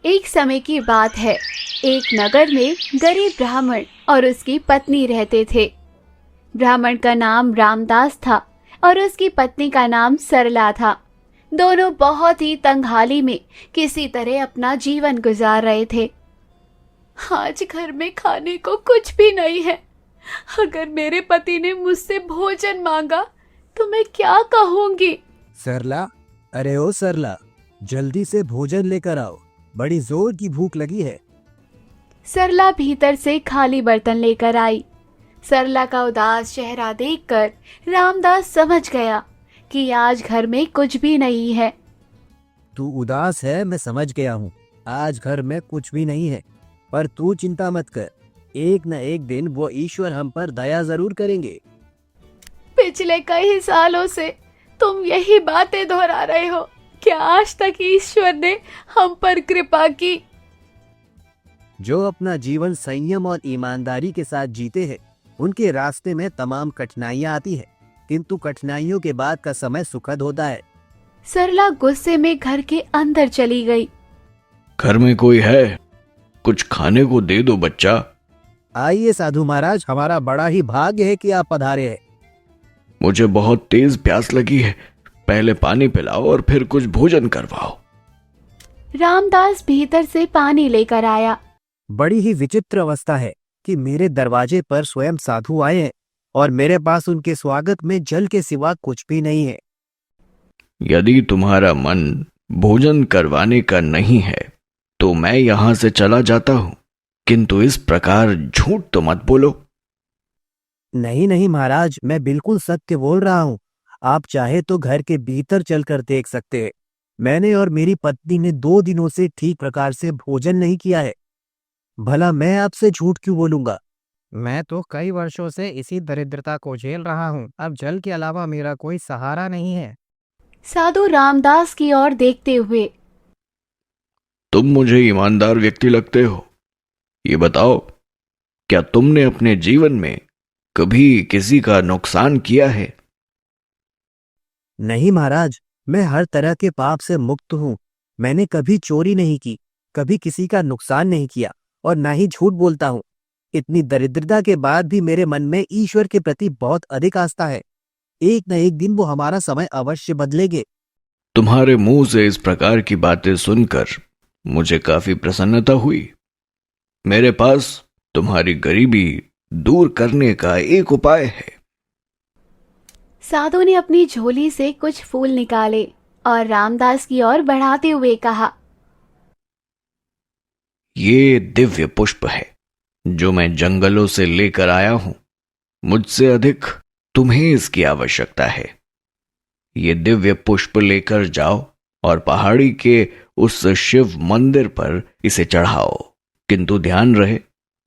एक समय की बात है। एक नगर में गरीब ब्राह्मण और उसकी पत्नी रहते थे। ब्राह्मण का नाम रामदास था और उसकी पत्नी का नाम सरला था। दोनों बहुत ही तंगहाली में किसी तरह अपना जीवन गुजार रहे थे। आज घर में खाने को कुछ भी नहीं है। अगर मेरे पति ने मुझसे भोजन मांगा तो मैं क्या कहूंगी? सरला, अरे ओ सरला, जल्दी से भोजन लेकर आओ, बड़ी जोर की भूख लगी है। सरला भीतर से खाली बर्तन लेकर आई। सरला का उदास चेहरा देखकर रामदास समझ गया कि आज घर में कुछ भी नहीं है। तू उदास है, मैं समझ गया हूँ। आज घर में कुछ भी नहीं है, पर तू चिंता मत कर। एक न एक दिन वो ईश्वर हम पर दया जरूर करेंगे। पिछले कई सालों से तुम यही बातें दोहरा रहे हो। क्या आज तक ईश्वर ने हम पर कृपा की? जो अपना जीवन संयम और ईमानदारी के साथ जीते हैं, उनके रास्ते में तमाम कठिनाइयाँ आती है, किंतु कठिनाइयों के बाद का समय सुखद होता है। सरला गुस्से में घर के अंदर चली गई। घर में कोई है? कुछ खाने को दे दो बच्चा। आइए साधु महाराज, हमारा बड़ा ही भाग्य है कि आप पधारे हैं। मुझे बहुत तेज प्यास लगी है, पहले पानी पिलाओ और फिर कुछ भोजन करवाओ। रामदास भीतर से पानी लेकर आया। बड़ी ही विचित्र अवस्था है कि मेरे दरवाजे पर स्वयं साधु आए हैं और मेरे पास उनके स्वागत में जल के सिवा कुछ भी नहीं है। यदि तुम्हारा मन भोजन करवाने का नहीं है तो मैं यहां से चला जाता हूं, किंतु इस प्रकार झूठ तो मत बोलो। नहीं नहीं महाराज, मैं बिल्कुल सत्य बोल रहा हूँ। आप चाहे तो घर के भीतर चलकर देख सकते हैं। मैंने और मेरी पत्नी ने 2 दिनों से ठीक प्रकार से भोजन नहीं किया है। भला मैं आपसे झूठ क्यों बोलूंगा? मैं तो कई वर्षों से इसी दरिद्रता को झेल रहा हूँ। अब जल के अलावा मेरा कोई सहारा नहीं है। साधु रामदास की ओर देखते हुए, तुम मुझे ईमानदार व्यक्ति लगते हो। ये बताओ, क्या तुमने अपने जीवन में कभी किसी का नुकसान किया है? नहीं महाराज, मैं हर तरह के पाप से मुक्त हूँ। मैंने कभी चोरी नहीं की, कभी किसी का नुकसान नहीं किया और ना ही झूठ बोलता हूँ। इतनी दरिद्रता के बाद भी मेरे मन में ईश्वर के प्रति बहुत अधिक आस्था है। एक न एक दिन वो हमारा समय अवश्य बदलेंगे। तुम्हारे मुंह से इस प्रकार की बातें सुनकर मुझे काफी प्रसन्नता हुई। मेरे पास तुम्हारी गरीबी दूर करने का एक उपाय है। साधु ने अपनी झोली से कुछ फूल निकाले और रामदास की ओर बढ़ाते हुए कहा, ये दिव्य पुष्प है जो मैं जंगलों से लेकर आया हूं। मुझसे अधिक तुम्हें इसकी आवश्यकता है। ये दिव्य पुष्प लेकर जाओ और पहाड़ी के उस शिव मंदिर पर इसे चढ़ाओ, किंतु ध्यान रहे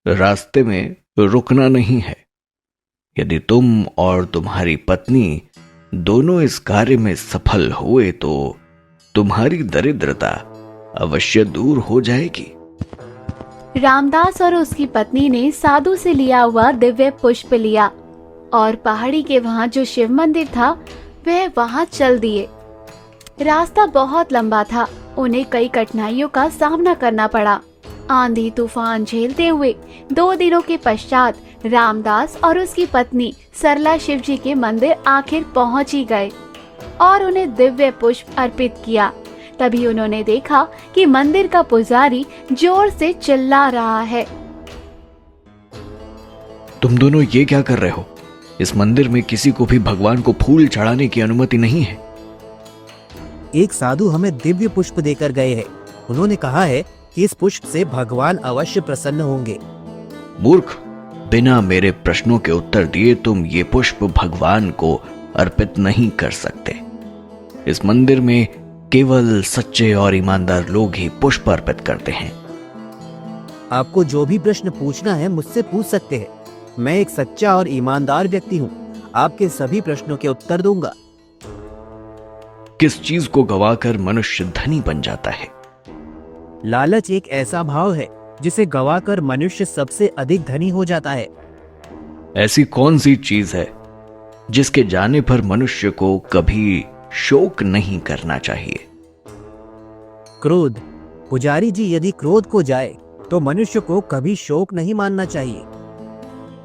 रास्ते में रुकना नहीं है। यदि तुम और तुम्हारी पत्नी दोनों इस कार्य में सफल हुए तो तुम्हारी दरिद्रता अवश्य दूर हो जाएगी। रामदास और उसकी पत्नी ने साधु से लिया हुआ दिव्य पुष्प लिया और पहाड़ी के वहां जो शिव मंदिर था वह वहां चल दिए। रास्ता बहुत लंबा था, उन्हें कई कठिनाइयों का सामना करना पड़ा। आंधी तूफान झेलते हुए 2 दिनों के पश्चात रामदास और उसकी पत्नी सरला शिवजी के मंदिर आखिर पहुंच ही गए और उन्हें दिव्य पुष्प अर्पित किया। तभी उन्होंने देखा कि मंदिर का पुजारी जोर से चिल्ला रहा है, तुम दोनों ये क्या कर रहे हो? इस मंदिर में किसी को भी भगवान को फूल चढ़ाने की अनुमति नहीं है। एक साधु हमें दिव्य पुष्प देकर गए हैं। उन्होंने कहा है कि इस पुष्प से भगवान अवश्य प्रसन्न होंगे। मूर्ख, बिना मेरे प्रश्नों के उत्तर दिए तुम ये पुष्प भगवान को अर्पित नहीं कर सकते। इस मंदिर में केवल सच्चे और ईमानदार लोग ही पुष्प अर्पित करते हैं। आपको जो भी प्रश्न पूछना है मुझसे पूछ सकते हैं। मैं एक सच्चा और ईमानदार व्यक्ति हूँ। आपके सभी प्रश्नों के उत्तर दूंगा। किस चीज को गवाकर मनुष्य धनी बन जाता है? लालच एक ऐसा भाव है जिसे गवाकर मनुष्य सबसे अधिक धनी हो जाता है। ऐसी कौन सी चीज है जिसके जाने पर मनुष्य को कभी शोक नहीं करना चाहिए? क्रोध। पुजारी जी, यदि क्रोध को जाए तो मनुष्य को कभी शोक नहीं मानना चाहिए।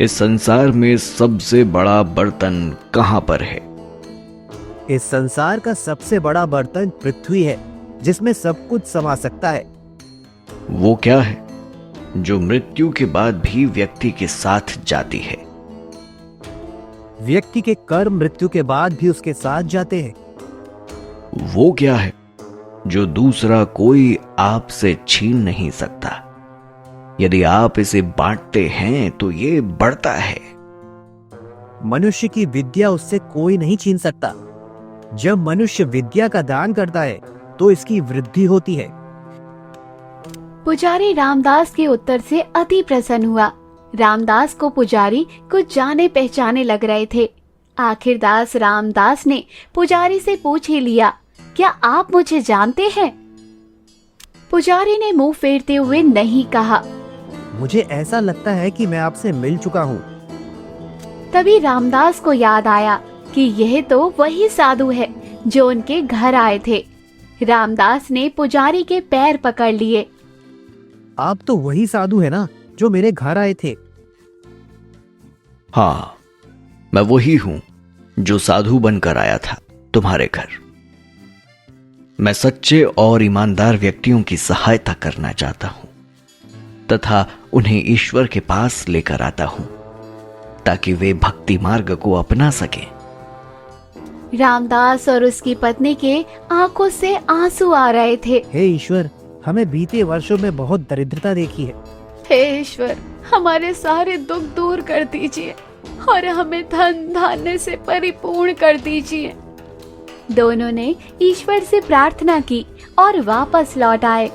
इस संसार में सबसे बड़ा बर्तन कहाँ पर है? इस संसार का सबसे बड़ा बर्तन पृथ्वी है, जिसमें सब कुछ समा सकता है। वो क्या है जो मृत्यु के बाद भी व्यक्ति के साथ जाती है? व्यक्ति के कर्म मृत्यु के बाद भी उसके साथ जाते हैं। वो क्या है जो दूसरा कोई आपसे छीन नहीं सकता? यदि आप इसे बांटते हैं तो ये बढ़ता है। मनुष्य की विद्या उससे कोई नहीं छीन सकता। जब मनुष्य विद्या का दान करता है तो इसकी वृद्धि होती है। पुजारी रामदास के उत्तर से अति प्रसन्न हुआ। रामदास को पुजारी कुछ जाने पहचाने लग रहे थे। आखिरदास रामदास ने पुजारी से पूछ ही लिया, क्या आप मुझे जानते हैं? पुजारी ने मुंह फेरते हुए नहीं कहा। मुझे ऐसा लगता है कि मैं आपसे मिल चुका हूँ। तभी रामदास को याद आया कि यह तो वही साधु है जो उनके घर आए थे। रामदास ने पुजारी के पैर पकड़ लिए। आप तो वही साधु है ना जो मेरे घर आए थे? हाँ, मैं वही हूं जो साधु बनकर आया था तुम्हारे घर। मैं सच्चे और ईमानदार व्यक्तियों की सहायता करना चाहता हूं तथा उन्हें ईश्वर के पास लेकर आता हूं ताकि वे भक्ति मार्ग को अपना सकें। रामदास और उसकी पत्नी के आंखों से आंसू आ रहे थे। हे ईश्वर, हमें बीते वर्षों में बहुत दरिद्रता देखी है। हे ईश्वर, हमारे सारे दुख दूर कर दीजिए और हमें धन धान्य से परिपूर्ण कर दीजिए। दोनों ने ईश्वर से प्रार्थना की और वापस लौट आए।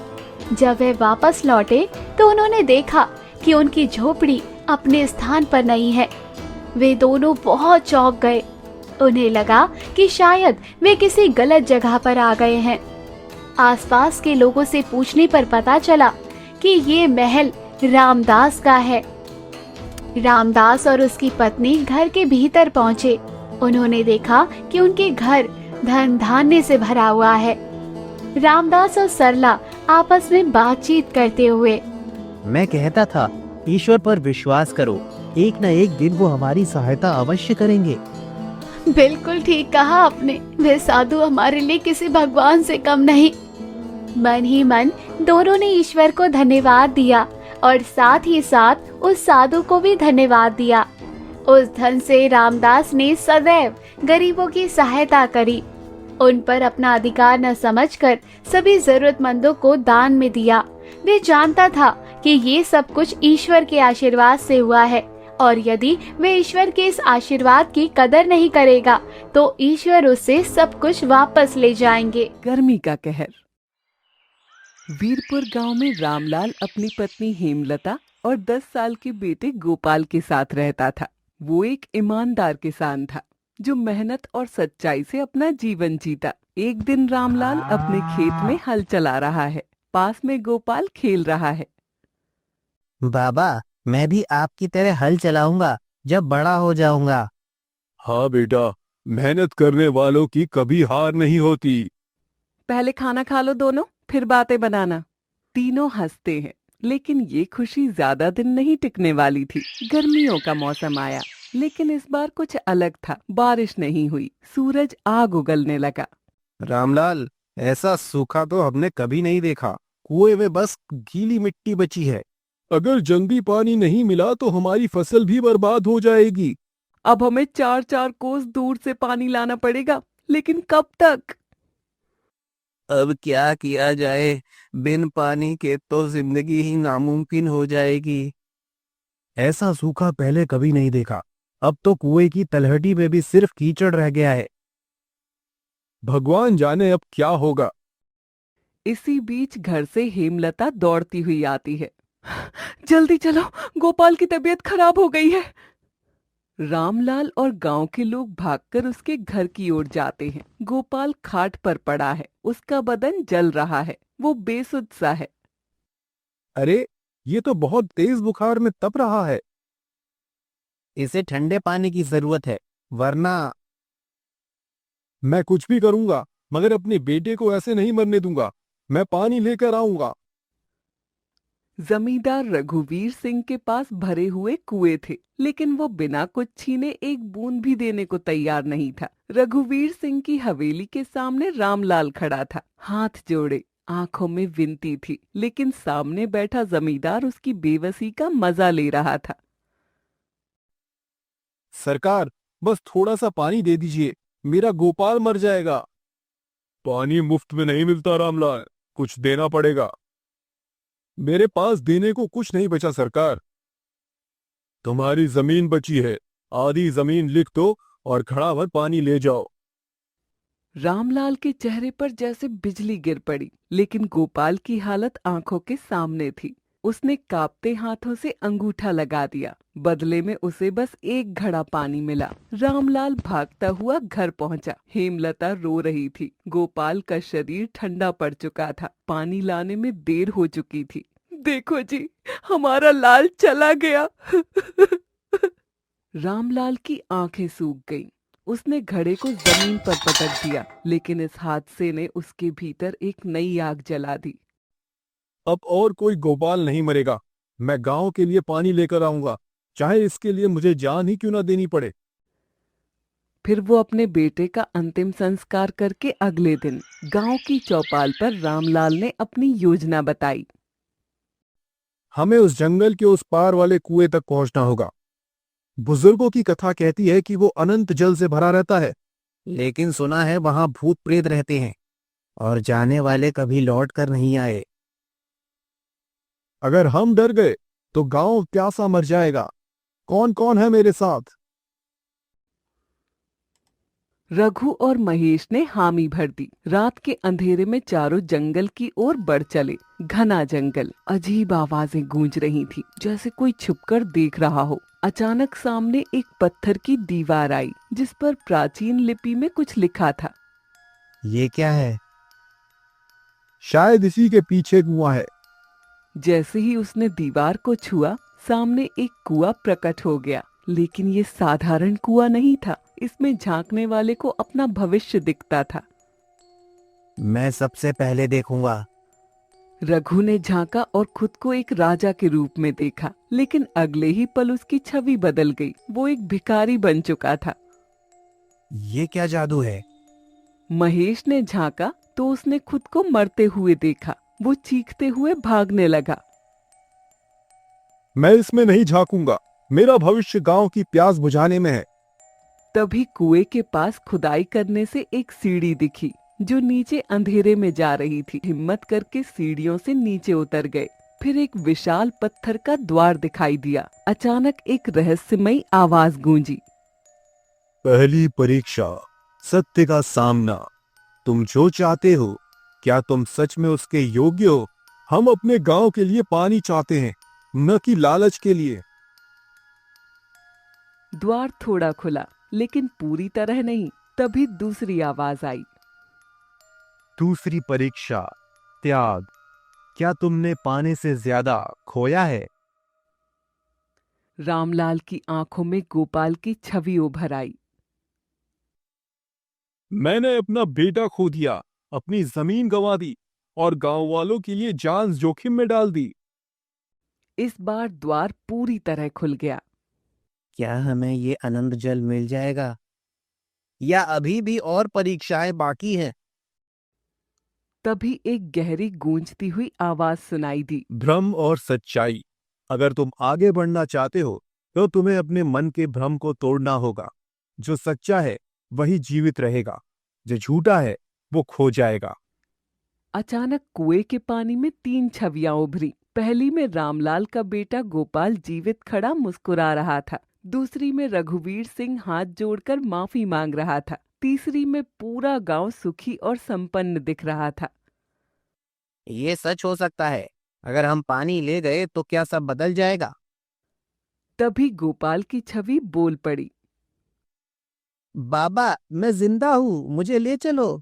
जब वे वापस लौटे तो उन्होंने देखा कि उनकी झोपड़ी अपने स्थान पर नहीं है। वे दोनों बहुत चौंक गए। उन्हें लगा कि शायद वे किसी गलत जगह पर आ गए हैं। आसपास के लोगों से पूछने पर पता चला कि ये महल रामदास का है। रामदास और उसकी पत्नी घर के भीतर पहुंचे। उन्होंने देखा कि उनके घर धन धान्य से भरा हुआ है। रामदास और सरला आपस में बातचीत करते हुए, मैं कहता था, ईश्वर पर विश्वास करो, एक न एक दिन वो हमारी सहायता अवश्य करेंगे। बिल्कुल ठीक कहा आपने। वे साधु हमारे लिए किसी भगवान से कम नहीं। मन ही मन दोनों ने ईश्वर को धन्यवाद दिया और साथ ही साथ उस साधु को भी धन्यवाद दिया। उस धन से रामदास ने सदैव गरीबों की सहायता करी। उन पर अपना अधिकार न समझकर सभी जरूरतमंदों को दान में दिया। वे जानता था कि ये सब कुछ ईश्वर के आशीर्वाद से हुआ है और यदि वे ईश्वर के इस आशीर्वाद की कदर नहीं करेगा तो ईश्वर उससे सब कुछ वापस ले जाएंगे। गर्मी का कहर। वीरपुर गांव में रामलाल अपनी पत्नी हेमलता और 10 साल के बेटे गोपाल के साथ रहता था। वो एक ईमानदार किसान था जो मेहनत और सच्चाई से अपना जीवन जीता। एक दिन रामलाल अपने खेत में हल चला रहा है। पास में गोपाल खेल रहा है। बाबा, मैं भी आपकी तरह हल चलाऊंगा जब बड़ा हो जाऊंगा। हाँ बेटा, मेहनत करने वालों की कभी हार नहीं होती। पहले खाना खा लो दोनों, फिर बातें बनाना। तीनों हंसते हैं, लेकिन ये खुशी ज्यादा दिन नहीं टिकने वाली थी। गर्मियों का मौसम आया, लेकिन इस बार कुछ अलग था। बारिश नहीं हुई, सूरज आग उगलने लगा। रामलाल, ऐसा सूखा तो हमने कभी नहीं देखा। कुएं में बस गीली मिट्टी बची है। अगर जल्दी पानी नहीं मिला तो हमारी फसल भी बर्बाद हो जाएगी। अब हमें 4-4 कोस दूर से पानी लाना पड़ेगा, लेकिन कब तक? अब क्या किया जाए? बिन पानी के तो जिंदगी ही नामुमकिन हो जाएगी। ऐसा सूखा पहले कभी नहीं देखा। अब तो कुएं की तलहटी में भी सिर्फ कीचड़ रह गया है। भगवान जाने अब क्या होगा। इसी बीच घर से हेमलता दौड़ती हुई आती है। जल्दी चलो, गोपाल की तबीयत खराब हो गई है। रामलाल और गांव के लोग भागकर उसके घर की ओर जाते हैं। गोपाल खाट पर पड़ा है, उसका बदन जल रहा है, वो बेसुध सा है। अरे, ये तो बहुत तेज बुखार में तप रहा है। इसे ठंडे पानी की जरूरत है, वरना मैं कुछ भी करूंगा, मगर अपने बेटे को ऐसे नहीं मरने दूंगा। मैं पानी लेकर आऊंगा। जमींदार रघुवीर सिंह के पास भरे हुए कुएं थे, लेकिन वो बिना कुछ छीने एक बूंद भी देने को तैयार नहीं था। रघुवीर सिंह की हवेली के सामने रामलाल खड़ा था, हाथ जोड़े, आंखों में विनती थी, लेकिन सामने बैठा जमींदार उसकी बेबसी का मजा ले रहा था। सरकार, बस थोड़ा सा पानी दे दीजिए, मेरा गोपाल मर जाएगा। पानी मुफ्त में नहीं मिलता रामलाल, कुछ देना पड़ेगा। मेरे पास देने को कुछ नहीं बचा सरकार। तुम्हारी जमीन बची है, आधी जमीन लिख दो और घड़ा भर पानी ले जाओ। रामलाल के चेहरे पर जैसे बिजली गिर पड़ी, लेकिन गोपाल की हालत आंखों के सामने थी। उसने कांपते हाथों से अंगूठा लगा दिया। बदले में उसे बस एक घड़ा पानी मिला। रामलाल भागता हुआ घर पहुंचा। हेमलता रो रही थी। गोपाल का शरीर ठंडा पड़ चुका था, पानी लाने में देर हो चुकी थी। देखो जी, हमारा लाल चला गया। रामलाल की आंखें सूख गईं। उसने घड़े को जमीन पर पटक दिया, लेकिन इस हादसे ने उसके भीतर एक नई आग जला दी। अब और कोई गोपाल नहीं मरेगा। मैं गांव के लिए पानी लेकर आऊंगा, चाहे इसके लिए मुझे जान ही क्यों ना देनी पड़े। फिर वो अपने बेटे का अंतिम संस्कार करके अगले दिन गांव की चौपाल पर रामलाल ने अपनी योजना बताई। हमें उस जंगल के उस पार वाले कुएं तक पहुंचना होगा। बुजुर्गों की कथा कहती है कि वो अनंत जल से भरा रहता है, लेकिन सुना है वहां भूत प्रेत रहते हैं और जाने वाले कभी लौट कर नहीं आए। अगर हम डर गए तो गांव प्यासा मर जाएगा। कौन कौन है मेरे साथ? रघु और महेश ने हामी भर दी। रात के अंधेरे में चारों जंगल की ओर बढ़ चले। घना जंगल, अजीब आवाजें गूंज रही थी, जैसे कोई छुपकर देख रहा हो। अचानक सामने एक पत्थर की दीवार आई, जिस पर प्राचीन लिपि में कुछ लिखा था। ये क्या है? शायद इसी के पीछे कुआं है। जैसे ही उसने दीवार को छुआ, सामने एक कुआं प्रकट हो गया। लेकिन ये साधारण कुआं नहीं था। इसमें झांकने वाले को अपना भविष्य दिखता था। मैं सबसे पहले देखूंगा। रघु ने झांका और खुद को एक राजा के रूप में देखा, लेकिन अगले ही पल उसकी छवि बदल गई। वो एक भिखारी बन चुका था। ये क्या जादू है? महेश ने झांका तो उसने खुद को मरते हुए देखा। वो चीखते हुए भागने लगा। मैं इसमें नहीं झांकूंगा, मेरा भविष्य गांव की प्यास बुझाने में है। तभी कुएं के पास खुदाई करने से एक सीढ़ी दिखी, जो नीचे अंधेरे में जा रही थी। हिम्मत करके सीढ़ियों से नीचे उतर गए। फिर एक विशाल पत्थर का द्वार दिखाई दिया। अचानक एक रहस्यमयी आवाज गूंजी। पहली परीक्षा, सत्य का सामना। तुम जो चाहते हो, क्या तुम सच में उसके योग्य हो? हम अपने गांव के लिए पानी चाहते हैं, न कि लालच के लिए। द्वार थोड़ा खुला, लेकिन पूरी तरह नहीं। तभी दूसरी आवाज आई। दूसरी परीक्षा, त्याग। क्या तुमने पाने से ज्यादा खोया है? रामलाल की आंखों में गोपाल की छवि उभर आई। मैंने अपना बेटा खो दिया, अपनी जमीन गंवा दी और गांव वालों के लिए जान जोखिम में डाल दी। इस बार द्वार पूरी तरह खुल गया। क्या हमें ये अनंत जल मिल जाएगा, या अभी भी और परीक्षाएं बाकी हैं? तभी एक गहरी गूंजती हुई आवाज सुनाई दी। भ्रम और सच्चाई। अगर तुम आगे बढ़ना चाहते हो तो तुम्हें अपने मन के भ्रम को तोड़ना होगा। जो सच्चा है वही जीवित रहेगा, जो झूठा है वो खो जाएगा। अचानक कुएं के पानी में 3 छवियां उभरी। पहली में रामलाल का बेटा गोपाल जीवित खड़ा मुस्कुरा रहा था। दूसरी में रघुवीर सिंह हाथ जोड़कर माफी मांग रहा था। तीसरी में पूरा गांव सुखी और संपन्न दिख रहा था। ये सच हो सकता है। अगर हम पानी ले गए तो क्या सब बदल जाएगा? तभी गोपाल की छवि बोल पड़ी। बाबा, मैं जिंदा हूँ, मुझे ले चलो।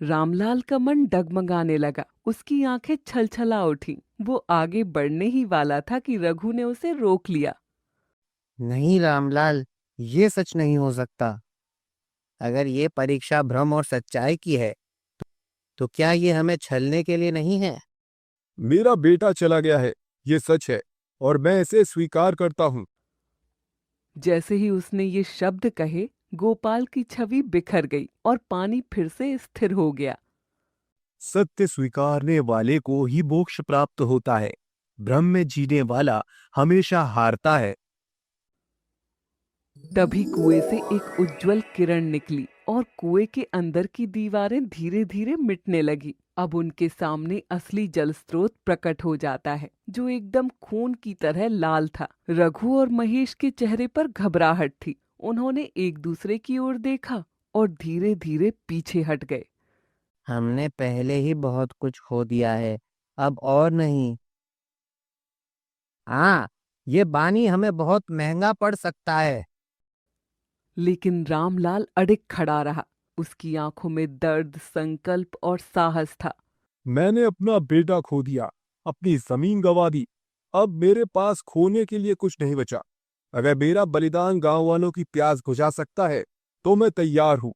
रामलाल का मन डगमगाने लगा। उसकी आंखें छलछला उठी। वो आगे बढ़ने ही वाला था कि रघु ने उसे रोक लिया। नहीं रामलाल, ये सच नहीं हो सकता। अगर ये परीक्षा भ्रम और सच्चाई की है, तो क्या ये हमें छलने के लिए नहीं है? मेरा बेटा चला गया है, ये सच है, और मैं इसे स्वीकार करता हूँ। जैसे ही उसने ये शब्द कहे, गोपाल की छवि बिखर गई और पानी फिर से स्थिर हो गया। सत्य स्वीकारने वाले को ही मोक्ष प्राप्त होता है। भ्रम में जीने वाला हमेशा हारता है। तभी कुएं से एक उज्जवल किरण निकली और कुएं के अंदर की दीवारें धीरे धीरे मिटने लगी। अब उनके सामने असली जल स्रोत प्रकट हो जाता है, जो एकदम खून की तरह लाल था। रघु और महेश के चेहरे पर घबराहट थी। उन्होंने एक दूसरे की ओर देखा और धीरे धीरे पीछे हट गए। हमने पहले ही बहुत कुछ खो दिया है, अब और नहीं। हाँ, ये बानी हमें बहुत महंगा पड़ सकता है। लेकिन रामलाल अडिग खड़ा रहा। उसकी आंखों में दर्द, संकल्प और साहस था। मैंने अपना बेटा खो दिया, अपनी जमीन गंवा दी। अब मेरे पास खोने के लिए कुछ नहीं बचा। अगर मेरा बलिदान गांव वालों की प्यास बुझा सकता है, तो मैं तैयार हूँ।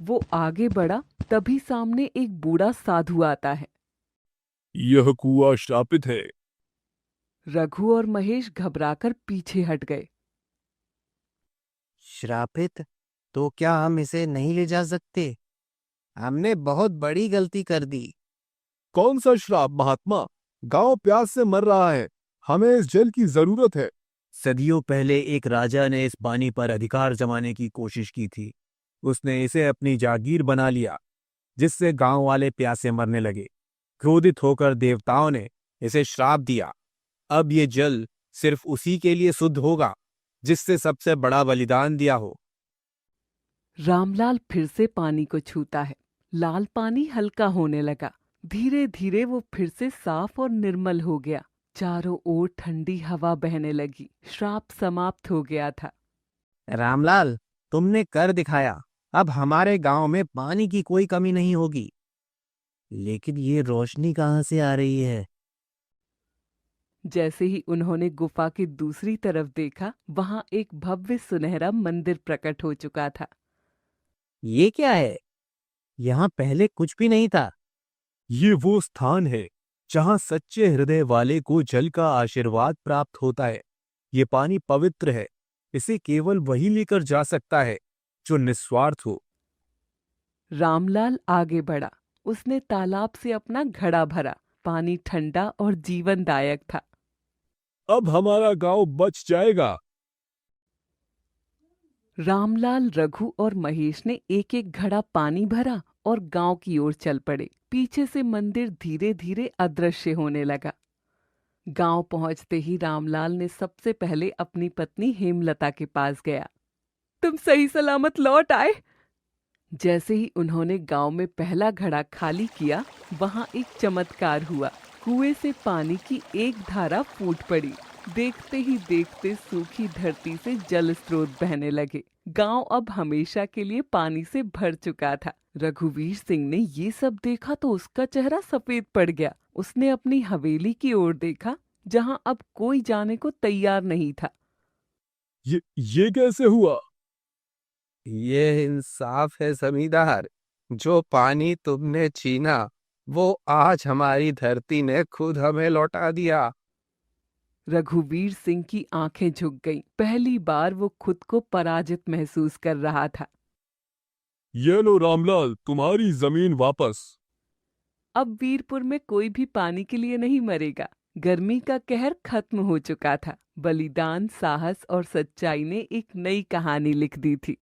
वो आगे बढ़ा, तभी सामने एक बूढ़ा साधु आता है। यह कुआं श्रापित है। रघु और महेश घबराकर पीछे हट गए। श्रापित? तो क्या हम इसे नहीं ले जा सकते? हमने बहुत बड़ी गलती कर दी। कौन सा श्राप महात्मा? गांव प्यास से मर रहा है, हमें इस जल की जरूरत है। सदियों पहले एक राजा ने इस पानी पर अधिकार जमाने की कोशिश की थी। उसने इसे अपनी जागीर बना लिया, जिससे गांव वाले प्यासे मरने लगे। क्रोधित होकर देवताओं ने इसे श्राप दिया। अब ये जल सिर्फ उसी के लिए शुद्ध होगा जिससे सबसे बड़ा बलिदान दिया हो। रामलाल फिर से पानी को छूता है। लाल पानी हल्का होने लगा। धीरे धीरे वो फिर से साफ और निर्मल हो गया। चारों ओर ठंडी हवा बहने लगी। श्राप समाप्त हो गया था। रामलाल, तुमने कर दिखाया। अब हमारे गांव में पानी की कोई कमी नहीं होगी। लेकिन ये रोशनी कहाँ से आ रही है? जैसे ही उन्होंने गुफा की दूसरी तरफ देखा, वहां एक भव्य सुनहरा मंदिर प्रकट हो चुका था। ये क्या है? यहाँ पहले कुछ भी नहीं था। ये वो स्थान है जहां सच्चे हृदय वाले को जल का आशीर्वाद प्राप्त होता है। ये पानी पवित्र है। इसे केवल वही लेकर जा सकता है जो निस्वार्थ हो। रामलाल आगे बढ़ा। उसने तालाब से अपना घड़ा भरा। पानी ठंडा और जीवनदायक था। अब हमारा गांव बच जाएगा। रामलाल, रघु और महेश ने एक एक घड़ा पानी भरा और गांव की ओर चल पड़े। पीछे से मंदिर धीरे धीरे अदृश्य होने लगा। गांव पहुंचते ही रामलाल ने सबसे पहले अपनी पत्नी हेमलता के पास गया। तुम सही सलामत लौट आए। जैसे ही उन्होंने गांव में पहला घड़ा खाली किया, वहां एक चमत्कार हुआ। कुएं से पानी की एक धारा फूट पड़ी। देखते ही देखते सूखी धरती से जल स्रोत बहने लगे। गांव अब हमेशा के लिए पानी से भर चुका था। रघुवीर सिंह ने ये सब देखा तो उसका चेहरा सफेद पड़ गया। उसने अपनी हवेली की ओर देखा, जहां अब कोई जाने को तैयार नहीं था। ये कैसे हुआ? ये इंसाफ है जमींदार। जो पानी तुमने छीना, वो आज हमारी धरती ने खुद हमें लौटा दिया। रघुवीर सिंह की आंखें झुक गईं। पहली बार वो खुद को पराजित महसूस कर रहा था। ये लो रामलाल, तुम्हारी जमीन वापस। अब वीरपुर में कोई भी पानी के लिए नहीं मरेगा। गर्मी का कहर खत्म हो चुका था। बलिदान, साहस और सच्चाई ने एक नई कहानी लिख दी थी।